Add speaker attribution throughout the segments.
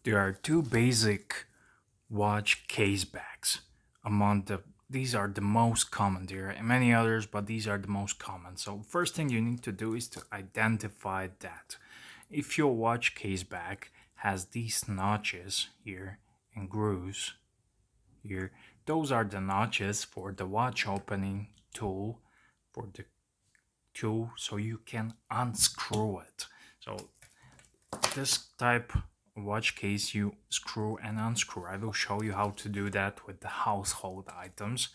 Speaker 1: There are two basic watch case bags. Among the These are the most common. There are many others, but these are the most common. So first thing you need to do is to identify that. If your watch case bag has these notches here and grooves here, those are the notches for the watch opening tool, for the tool so you can unscrew it. So this type of watch case, you screw and unscrew. I will show you how to do that with the household items.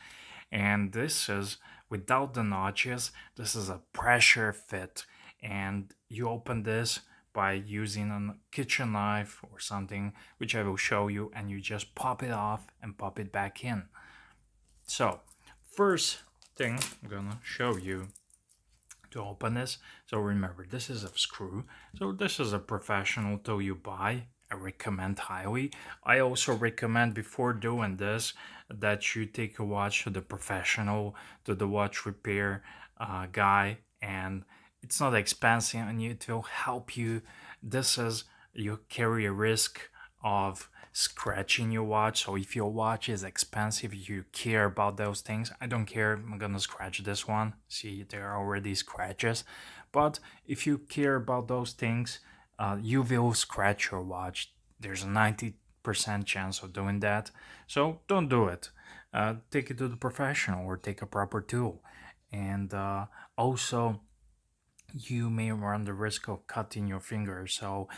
Speaker 1: And this is without the notches. This is a pressure fit, and you open this by using a kitchen knife or something, which I will show you, and you just pop it off and pop it back in. So first thing I'm gonna show you to open this. So remember, this is a screw. So this is a professional tool you buy. I recommend highly. I also recommend before doing this that you take a watch to the professional, to the watch repair guy, and it's not expensive and it will help you. This is, you carry a risk of scratching your watch. So if your watch is expensive, you care about those things. I don't care. I'm gonna scratch this one. See, there are already scratches. But if you care about those things, you will scratch your watch. There's a 90% chance of doing that. So don't do it. Take it to the professional or take a proper tool. And also, you may run the risk of cutting your finger, so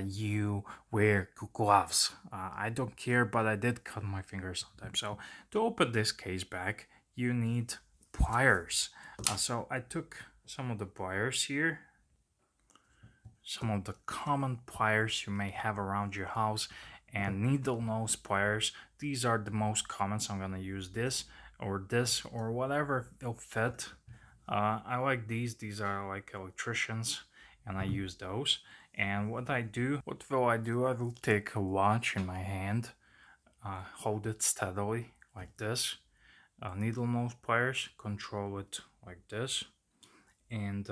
Speaker 1: you wear gloves. I don't care, but I did cut my finger sometimes. So to open this case back, you need pliers. So I took some of the pliers here, some of the common pliers you may have around your house, and needle nose pliers. These are the most common, so I'm gonna use this or whatever will fit. I like these. These are like electricians, and I use those. And what will I do? I will take a watch in my hand, hold it steadily like this. Needle nose pliers, control it like this, and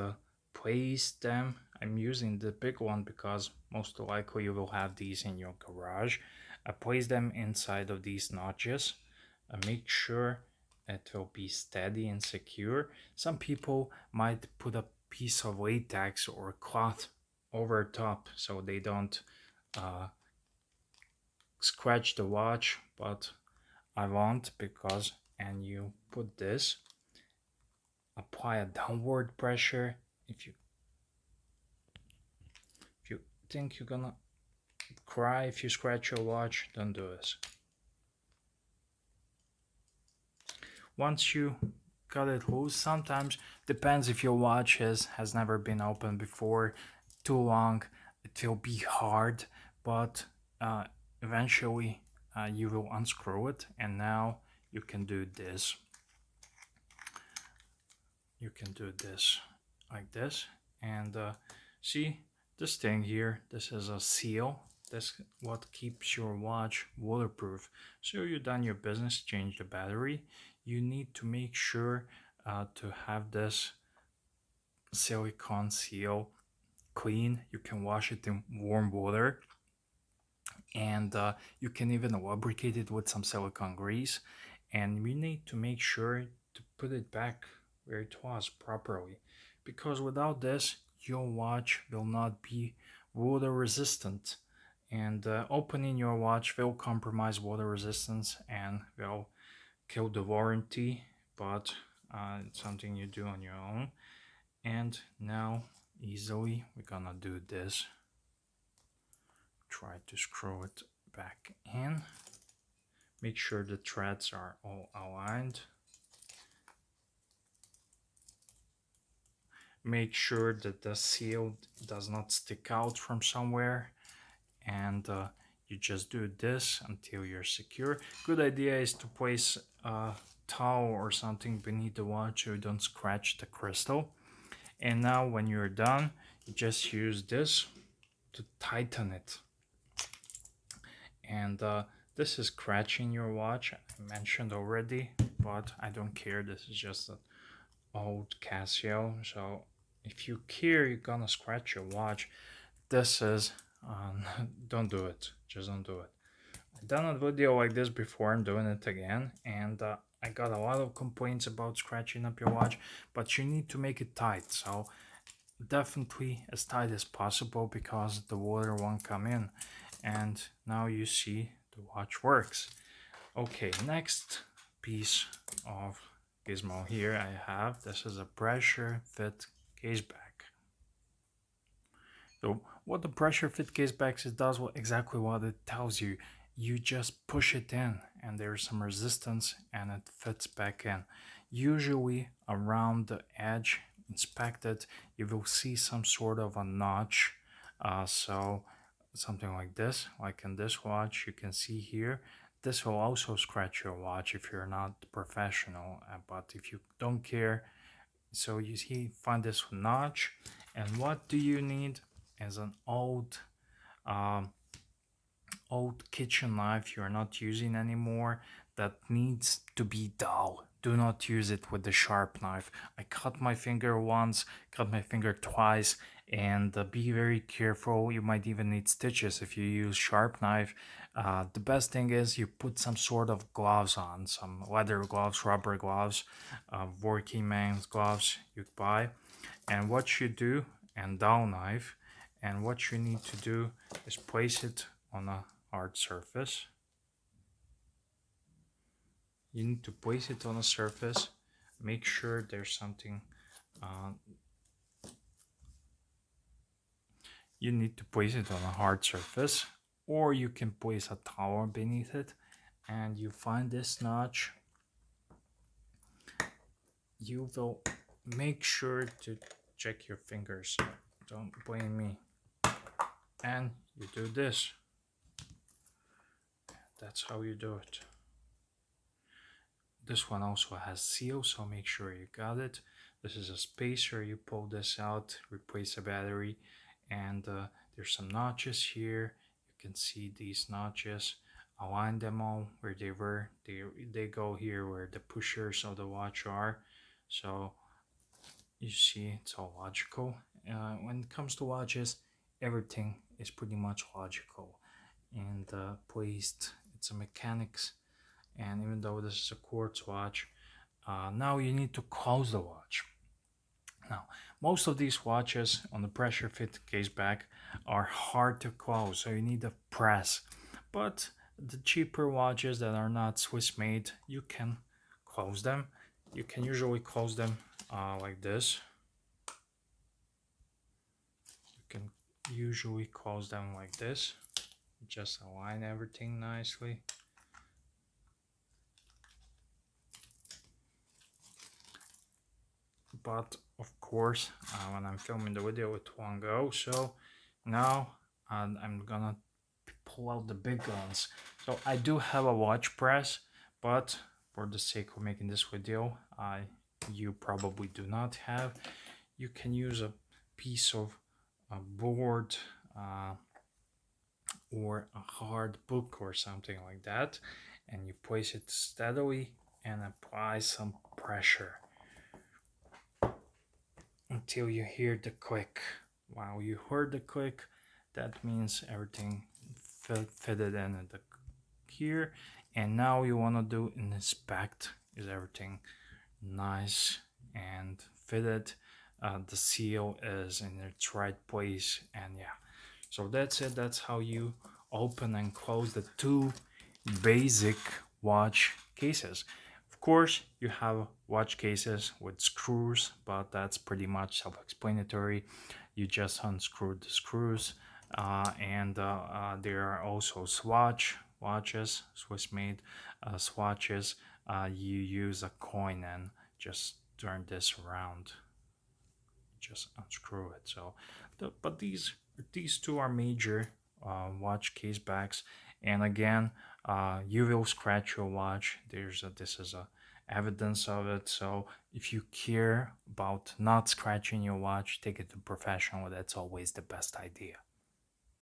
Speaker 1: place them. I'm using the big one because most likely you will have these in your garage. I place them inside of these notches. Make sure it will be steady and secure. Some people might put a piece of latex or cloth over top so they don't uh, scratch the watch, but I won't, because, and you put this, apply a downward pressure. If you think you're gonna cry if you scratch your watch, don't do this. Once you cut it loose, sometimes depends if your watch has never been opened before too long, it will be hard, but eventually you will unscrew it, and now you can do this. You can do this like this, and see this thing here, this is a seal. This what keeps your watch waterproof. So you've done your business, change the battery, you need to make sure to have this silicone seal clean. You can wash it in warm water, and you can even lubricate it with some silicone grease, and we need to make sure to put it back where it was properly, because without this your watch will not be water resistant, and opening your watch will compromise water resistance and will kill the warranty, but it's something you do on your own. And now easily we're gonna do this, try to screw it back in, make sure the threads are all aligned, make sure that the seal does not stick out from somewhere, and you just do this until you're secure. Good idea is to place a towel or something beneath the watch so you don't scratch the crystal. And now when you're done, you just use this to tighten it. And this is scratching your watch, I mentioned already, but I don't care. This is just a old Casio. So if you care you're gonna scratch your watch, this is don't do it. Just don't do it. I've done a video like this before. I'm doing it again, and I got a lot of complaints about scratching up your watch, but you need to make it tight. So definitely as tight as possible because the water won't come in. And now you see the watch works. Okay, next piece of gizmo here I have. This is a pressure fit case back. So what the pressure fit case back does exactly what it tells you. You just push it in and there's some resistance and it fits back in. Usually around the edge, inspect it, you will see some sort of a notch. So something like this, like in this watch, you can see here. This will also scratch your watch if you're not professional, but if you don't care, so you see, find this notch, and what do you need is an um, old kitchen knife you're not using anymore that needs to be dull. Do not use it with the sharp knife. I cut my finger once, cut my finger twice, and be very careful. You might even need stitches if you use sharp knife. The best thing is you put some sort of gloves on, some leather gloves, rubber gloves, working man's gloves you buy. And what you do, and dull knife, and what you need to do is place it on a hard surface. You need to place it on a surface. Make sure there's something. You need to place it on a hard surface, or you can place a towel beneath it, and you find this notch. You will make sure to check your fingers. Don't blame me. And you do this. That's how you do it. This one also has seal, so make sure you got it. This is a spacer. You pull this out, replace the battery, and there's some notches here. You can see these notches. Align them all where they were. They go here where the pushers of the watch are. So you see, it's all logical. When it comes to watches, everything is pretty much logical and placed. It's a mechanics, and even though this is a quartz watch, now you need to close the watch. Now, most of these watches on the pressure fit case back are hard to close, so you need a press. But the cheaper watches that are not Swiss made, you can close them. You can usually close them like this. You can usually close them like this. Just align everything nicely. But of course, when I'm filming the video it won't go, so now I'm gonna pull out the big guns. So I do have a watch press, but for the sake of making this video, you probably do not have. You can use a piece of a board or a hard book or something like that, and you place it steadily and apply some pressure until you hear the click. While you heard the click, that means everything fitted in at the here. And now you want to do an inspect. Is everything nice and fitted? The seal is in its right place, and yeah. So that's it. That's how you open and close the two basic watch cases. Of course, you have watch cases with screws, but that's pretty much self-explanatory. You just unscrew the screws, and there are also watches, Swiss-made swatches. You use a coin and just turn this around, just unscrew it. So, but these two are major watch case backs, and again, you will scratch your watch. This is a evidence of it. So if you care about not scratching your watch, take it to professional. That's always the best idea.